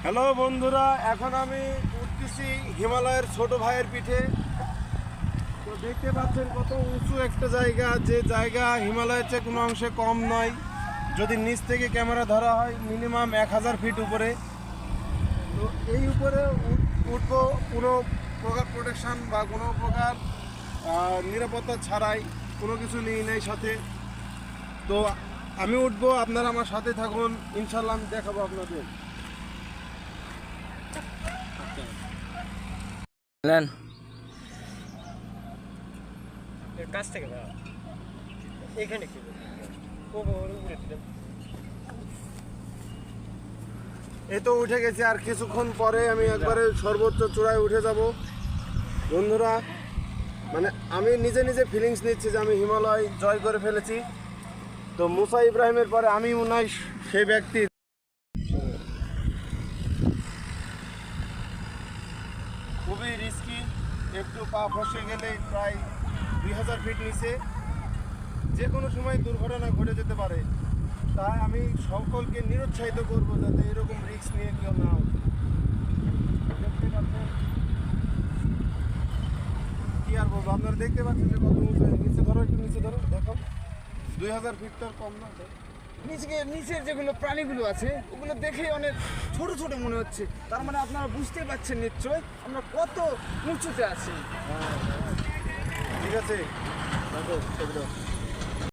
Hello বন্ধুরা, এখন আমি উঠতেছি হিমালয়ের ছোট ভাইয়ের পিঠে। তো দেখতে পাচ্ছেন কত উঁচু একটা জায়গা, যে জায়গা হিমালয়ের চেয়ে কোনো অংশে কম নয়। যদি নিচ থেকে ক্যামেরা ধরা হয় মিনিমাম 1000 ফিট উপরে। তো এই উপরে উঠবো কোনো প্রকার প্রোটেকশান বা কোনো প্রকার নিরাপত্তা ছাড়াই, কোনো কিছু নেই নাই সাথে। তো আমি উঠবো, আপনারা আমার সাথে থাকুন, ইনশাল্লাহ আমি দেখাবো আপনাদের। কাছ থেকে এখানে কি এই তো উঠে গেছি, আর কিছুক্ষণ পরে আমি একবারে সর্বোচ্চ চূড়ায় উঠে যাব। বন্ধুরা, মানে আমি নিজে নিজে ফিলিংস নিচ্ছি যে আমি হিমালয় জয় করে ফেলেছি। তো মুসা ইব্রাহিমের পরে আমি মনে হয় সেই ব্যক্তি। খুবই রিস্কি, একটু পা ফসে গেলে প্রায় 2000 ফিট নিচে যে কোনো সময় দুর্ঘটনা ঘটে যেতে পারে। তাই আমি সকলকে নিরুৎসাহিত করব যাতে এরকম রিস্ক নিয়ে কেউ না ওঠে। দেখতে পাচ্ছেন, কি আর বলবো, আপনারা দেখতে পাচ্ছেন যে কত উঁচু। নিচে ধরো, একটু নিচে ধরো, দেখো 2000 ফিট তো কম না। নিচের যেগুলো প্রাণীগুলো আছে ওগুলো দেখে অনেক ছোট ছোট মনে হচ্ছে। তার মানে আপনারা বুঝতেই পারছেন নিশ্চয় আমরা কত উঁচুতে আছি। ঠিক আছে, দেখো